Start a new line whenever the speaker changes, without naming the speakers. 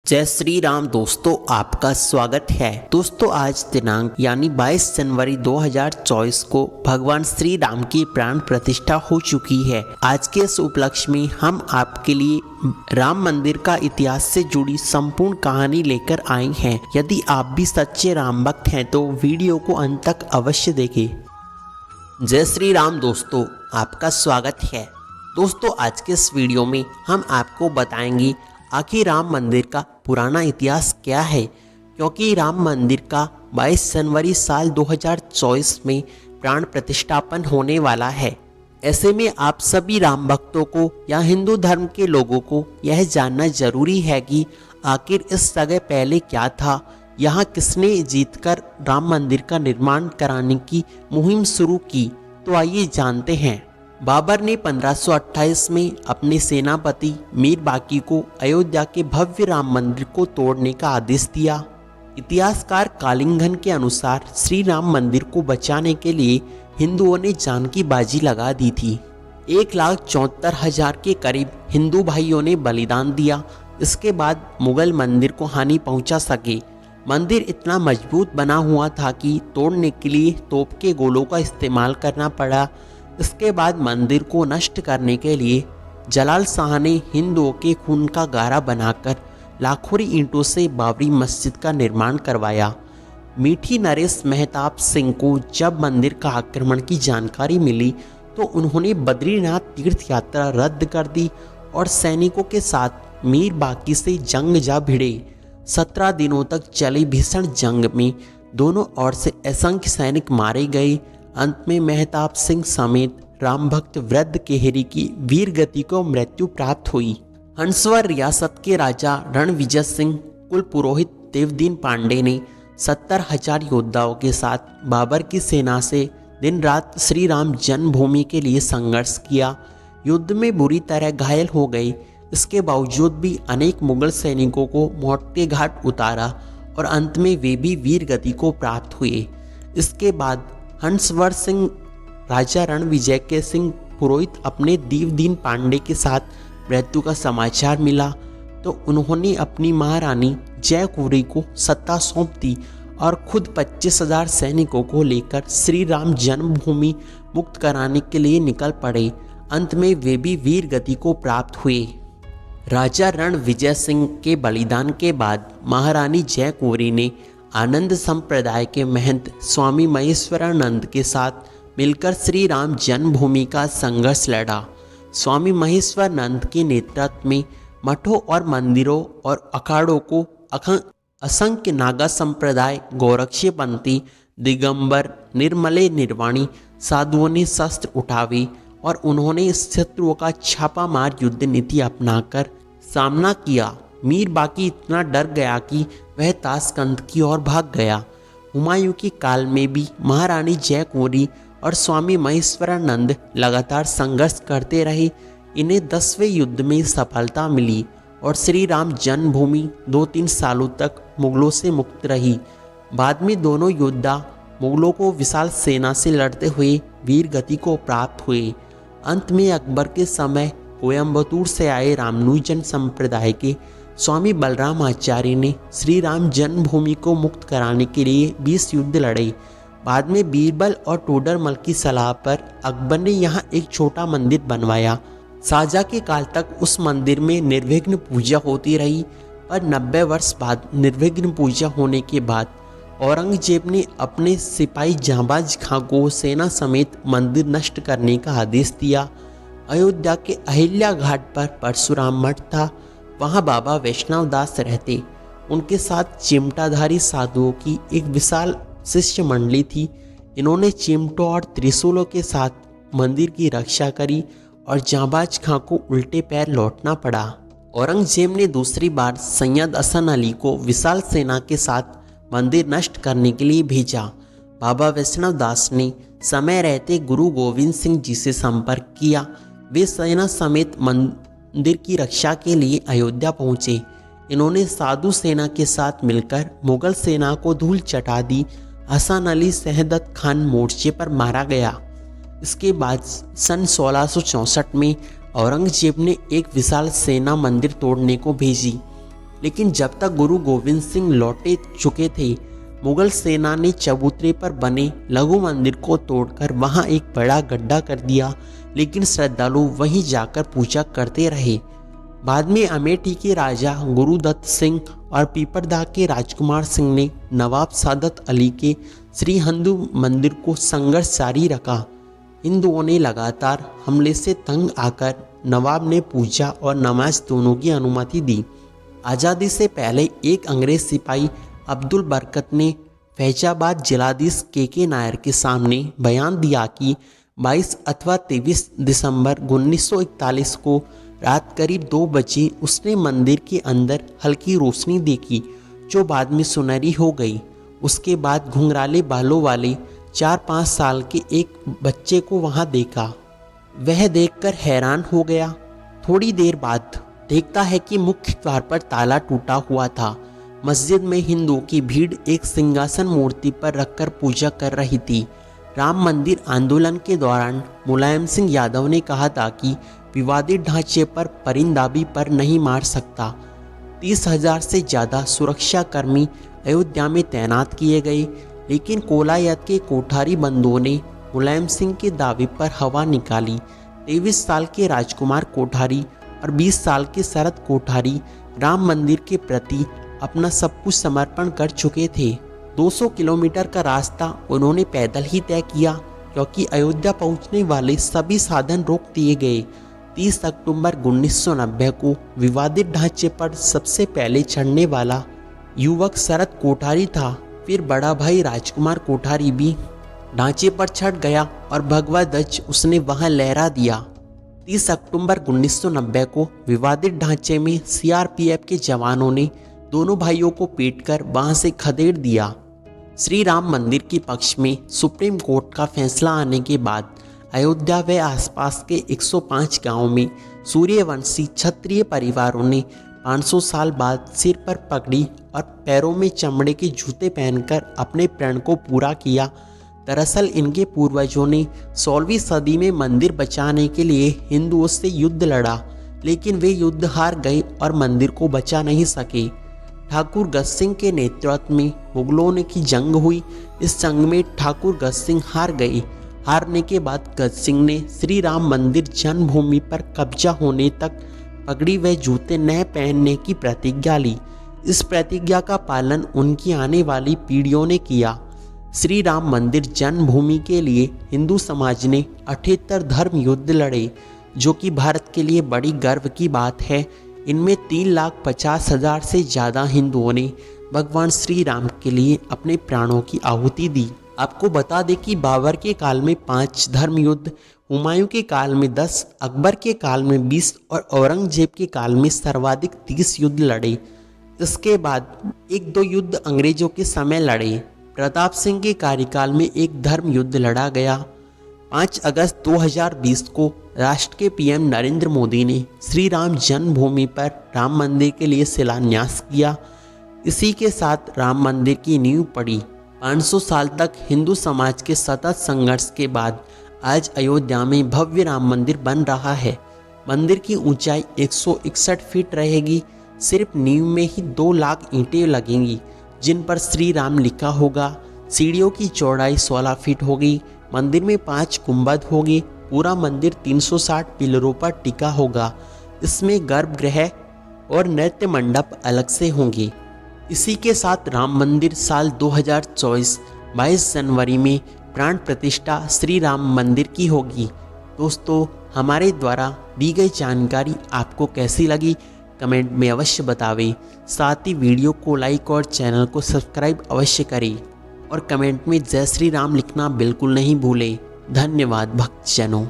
जय श्री राम दोस्तों, आपका स्वागत है। दोस्तों, आज दिनांक यानी 22 जनवरी 2024 को भगवान श्री राम की प्राण प्रतिष्ठा हो चुकी है। आज के इस उपलक्ष्य में हम आपके लिए राम मंदिर का इतिहास से जुड़ी संपूर्ण कहानी लेकर आए हैं। यदि आप भी सच्चे राम भक्त हैं तो वीडियो को अंत तक अवश्य देखें। जय श्री राम दोस्तों, आपका स्वागत है। दोस्तों, आज के इस वीडियो में हम आपको बताएंगे आखिर राम मंदिर का पुराना इतिहास क्या है, क्योंकि राम मंदिर का 22 जनवरी साल 2024 में प्राण प्रतिष्ठापन होने वाला है। ऐसे में आप सभी राम भक्तों को या हिंदू धर्म के लोगों को यह जानना जरूरी है कि आखिर इस जगह पहले क्या था, यहाँ किसने जीतकर राम मंदिर का निर्माण कराने की मुहिम शुरू की। तो आइए जानते हैं। बाबर ने 1528 में अपने सेनापति मीर बाकी को अयोध्या के भव्य राम मंदिर को तोड़ने का आदेश दिया। इतिहासकार कालिंगन के अनुसार श्री राम मंदिर को बचाने के लिए हिंदुओं ने जान की बाजी लगा दी थी। 1,74,000 के करीब हिंदू भाइयों ने बलिदान दिया। इसके बाद मुगल मंदिर को हानि पहुंचा सके। मंदिर इतना मजबूत बना हुआ था कि तोड़ने के लिए तोप के गोलों का इस्तेमाल करना पड़ा। इसके बाद मंदिर को नष्ट करने के लिए जलाल शाह ने हिंदुओं के खून का गारा बनाकर लाखोरी ईंटों से बाबरी मस्जिद का निर्माण करवाया। मीठी नरेश मेहताब सिंह को जब मंदिर का आक्रमण की जानकारी मिली तो उन्होंने बद्रीनाथ तीर्थ यात्रा रद्द कर दी और सैनिकों के साथ मीर बाकी से जंग जा भिड़े। 17 दिनों तक चली भीषण जंग में दोनों ओर से असंख्य सैनिक मारे गए। अंत में मेहताब सिंह समेत राम भक्त वृद्ध केहरी की वीर गति को मृत्यु प्राप्त हुई। हंसवर रियासत के राजा रणविजय सिंह कुल पुरोहित देवदीन पांडे ने 70,000 योद्धाओं के साथ बाबर की सेना से दिन रात श्री राम जन्मभूमि के लिए संघर्ष किया। युद्ध में बुरी तरह घायल हो गए। इसके बावजूद भी अनेक मुगल सैनिकों को मौत के घाट उतारा और अंत में वे भी वीर गति को प्राप्त हुए। इसके बाद हंसवर सिंह राजा रणविजय के सिंह पुरोहित अपने देवदीन पांडे के साथ मृत्यु का समाचार मिला तो उन्होंने अपनी महारानी जयकुरी को सत्ता सौंप दी और खुद 25,000 सैनिकों को लेकर श्री राम जन्मभूमि मुक्त कराने के लिए निकल पड़े। अंत में वे भी वीर गति को प्राप्त हुए। राजा रणविजय सिंह के बलिदान के बाद महारानी जयकुरी ने आनंद संप्रदाय के महंत स्वामी महेश्वरानंद के साथ मिलकर श्री राम जन्मभूमि का संघर्ष लड़ा। स्वामी महेश्वरानंद के नेतृत्व में मठों और मंदिरों और अखाड़ों को असंख्य नागा संप्रदाय, गोरक्षपंथी, दिगंबर, निर्मले निर्वाणी साधुओं ने शस्त्र उठावे और उन्होंने शत्रुओं का छापामार युद्ध नीति अपनाकर सामना किया। मीर बाकी इतना डर गया कि वह ताशकंद की ओर भाग गया। हुमायूं के काल में भी महारानी जयकुरी और स्वामी महेश्वरानंद लगातार संघर्ष करते रहे। इन्हें 10वें युद्ध में सफलता मिली और श्री राम जन्मभूमि 2-3 सालों तक मुगलों से मुक्त रही। बाद में दोनों योद्धा मुगलों को विशाल सेना से लड़ते हुए वीर गति को प्राप्त हुए। अंत में अकबर के समय कोयम्बतूर से आए रामानुजन संप्रदाय के स्वामी बलराम आचार्य ने श्री राम जन्मभूमि को मुक्त कराने के लिए 20 युद्ध लड़े। बाद में बीरबल और टोडरमल की सलाह पर अकबर ने यहाँ एक छोटा मंदिर बनवाया। शाहजहाँ के काल तक उस मंदिर में निर्विघ्न पूजा होती रही, पर 90 वर्ष बाद निर्विघ्न पूजा होने के बाद औरंगजेब ने अपने सिपाही जांबाज खां को सेना समेत मंदिर नष्ट करने का आदेश दिया। अयोध्या के अहिल्या घाट पर परशुराम मठ था। वहाँ बाबा वैष्णव दास रहते। उनके साथ चिमटाधारी साधुओं की एक विशाल शिष्य मंडली थी। इन्होंने चिमटों और त्रिशूलों के साथ मंदिर की रक्षा करी और जांबाज खां को उल्टे पैर लौटना पड़ा। औरंगजेब ने दूसरी बार सैयद हसन अली को विशाल सेना के साथ मंदिर नष्ट करने के लिए भेजा। बाबा वैष्णव दास ने समय रहते गुरु गोविंद सिंह जी से संपर्क किया। वे सेना समेत मंदिर की रक्षा के लिए अयोध्या पहुंचे। इन्होंने साधु सेना के साथ मिलकर मुगल सेना को धूल चटा दी। हसन अली शहदत खान मोर्चे पर मारा गया। इसके बाद सन 1664 में औरंगजेब ने एक विशाल सेना मंदिर तोड़ने को भेजी, लेकिन जब तक गुरु गोविंद सिंह लौटे चुके थे, मुगल सेना ने चबूतरे पर बने लघु मंदिर को तोड़कर वहां एक बड़ा गड्ढा कर दिया, लेकिन श्रद्धालु वहीं जाकर पूजा करते रहे। बाद में अमेठी के राजा गुरुदत्त सिंह और पीपरदा के राजकुमार सिंह ने नवाब सादत अली के श्री हिंदू मंदिर को संघर्ष जारी रखा। हिंदुओं ने लगातार हमले से तंग आकर नवाब ने पूजा और नमाज दोनों की अनुमति दी। आज़ादी से पहले एक अंग्रेज सिपाही अब्दुल बरकत ने फैजाबाद जिलाधीश के नायर के सामने बयान दिया कि 22 अथवा 23 दिसंबर 1941 को रात करीब 2 बजे उसने मंदिर के अंदर हल्की रोशनी देखी, जो बाद में सुनहरी हो गई। उसके बाद घुंघराले बालों वाले 4-5 साल के एक बच्चे को वहां देखा। वह देखकर हैरान हो गया। थोड़ी देर बाद देखता है कि मुख्य द्वार पर ताला टूटा हुआ था। मस्जिद में हिंदुओं की भीड़ एक सिंहासन मूर्ति पर रखकर पूजा कर रही थी। राम मंदिर आंदोलन के दौरान मुलायम सिंह यादव ने कहा था कि विवादित ढांचे पर परिंदा भी पर नहीं मार सकता। 30,000 से ज़्यादा सुरक्षाकर्मी अयोध्या में तैनात किए गए, लेकिन कोलायत के कोठारी बंदों ने मुलायम सिंह के दावे पर हवा निकाली। 23 साल के राजकुमार कोठारी और 20 साल के शरद कोठारी राम मंदिर के प्रति अपना सब कुछ समर्पण कर चुके थे। 200 किलोमीटर का रास्ता उन्होंने पैदल ही तय किया, क्योंकि अयोध्या पहुंचने वाले सभी साधन रोक दिए गए। 30 अक्टूबर 1990 को विवादित ढांचे पर सबसे पहले चढ़ने वाला युवक शरद कोठारी था। फिर बड़ा भाई राजकुमार कोठारी भी ढांचे पर चढ़ गया और भगवा ध्वज उसने वहां लहरा दिया। 30 अक्टूबर 1990 को विवादित ढांचे में सीआरपीएफ के जवानों ने दोनों भाइयों को पीटकर वहां से खदेड़ दिया। श्री राम मंदिर के पक्ष में सुप्रीम कोर्ट का फैसला आने के बाद अयोध्या व आसपास के 105 गांवों में सूर्यवंशी क्षत्रिय परिवारों ने 500 साल बाद सिर पर पगड़ी और पैरों में चमड़े के जूते पहनकर अपने प्रण को पूरा किया। दरअसल इनके पूर्वजों ने 16वीं सदी में मंदिर बचाने के लिए हिंदुओं से युद्ध लड़ा, लेकिन वे युद्ध हार गए और मंदिर को बचा नहीं सके। ठाकुर गज सिंह के नेतृत्व में मुगलों ने की जंग हुई। इस जंग में ठाकुर गज सिंह हार गए। हारने के बाद गज सिंह ने श्री राम मंदिर जन्मभूमि पर कब्जा होने तक पगड़ी व जूते न पहनने की प्रतिज्ञा ली। इस प्रतिज्ञा का पालन उनकी आने वाली पीढ़ियों ने किया। श्री राम मंदिर जन्मभूमि के लिए हिंदू समाज ने 78 धर्म युद्ध लड़े, जो कि भारत के लिए बड़ी गर्व की बात है। इनमें 3,50,000 से ज़्यादा हिंदुओं ने भगवान श्री राम के लिए अपने प्राणों की आहुति दी। आपको बता दें कि बाबर के काल में 5 धर्म युद्ध, हुमायूं के काल में 10, अकबर के काल में 20 और औरंगजेब के काल में सर्वाधिक 30 युद्ध लड़े। इसके बाद 1-2 युद्ध अंग्रेजों के समय लड़े। प्रताप सिंह के कार्यकाल में एक धर्म युद्ध लड़ा गया। 5 अगस्त 2020 को राष्ट्र के पीएम नरेंद्र मोदी ने श्री राम जन्मभूमि पर राम मंदिर के लिए शिलान्यास किया। इसी के साथ राम मंदिर की नींव पड़ी। 500 साल तक हिंदू समाज के सतत संघर्ष के बाद आज अयोध्या में भव्य राम मंदिर बन रहा है। मंदिर की ऊंचाई 161 फीट रहेगी। सिर्फ नींव में ही 2 लाख ईंटें लगेंगी, जिन पर श्री राम लिखा होगा। सीढ़ियों की चौड़ाई 16 फीट होगी। मंदिर में 5 गुंबद होंगे। पूरा मंदिर 360 पिलरों पर टिका होगा। इसमें गर्भगृह और नृत्य मंडप अलग से होंगे। इसी के साथ राम मंदिर साल 2024 22 जनवरी में प्राण प्रतिष्ठा श्री राम मंदिर की होगी। दोस्तों, हमारे द्वारा दी गई जानकारी आपको कैसी लगी कमेंट में अवश्य बतावें। साथ ही वीडियो को लाइक और चैनल को सब्सक्राइब अवश्य करें और कमेंट में जय श्री राम लिखना बिल्कुल नहीं भूलें। धन्यवाद भक्तजनों।